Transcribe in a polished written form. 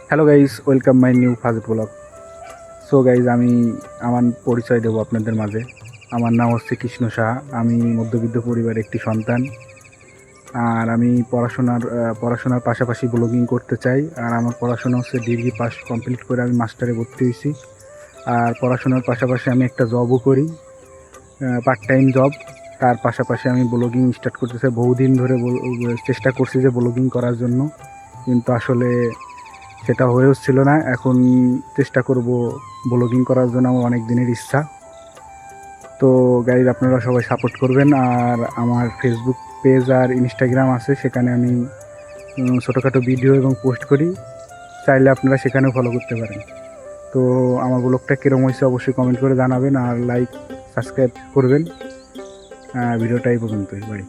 Hello guys, welcome my new first blog. So guys, আমি আমার পরিচয় দেবো আপনাদের মাঝে। আমার নাম হচ্ছে কৃষ্ণ সাহা। আমি মধ্যবিত্ত পরিবারের একটি সন্তান। আর আমি পড়াশোনার পাশাপাশি ব্লগিং করতে চাই। আর আমার পড়াশোনা হচ্ছে ডিগ্রি পাস কমপ্লিট করে আমি মাস্টারে ভর্তি হয়েছি। আর পড়াশোনার পাশাপাশি আমি একটা জবও করি, পার্ট টাইম জব। তার পাশাপাশি আমি ব্লগিং স্টার্ট করতে চাই। বহুদিন ধরে চেষ্টা করছি যে ব্লগিং করার জন্য, কিন্তু আসলে সেটা হয়ে হচ্ছিল না। এখন চেষ্টা করব ব্লগিং করার জন্য, আমার অনেক দিনের ইচ্ছা। তো গাইজ, আপনারা সবাই সাপোর্ট করবেন। আর আমার ফেসবুক পেজ আর ইনস্টাগ্রাম আছে, সেখানে আমি ছোটোখাটো ভিডিও এবং পোস্ট করি। চাইলে আপনারা সেখানেও ফলো করতে পারেন। তো আমার ব্লগটা কীরকম হয়েছে অবশ্যই কমেন্ট করে জানাবেন, আর লাইক সাবস্ক্রাইব করবেন। ভিডিওটা এই পর্যন্তই। বাই।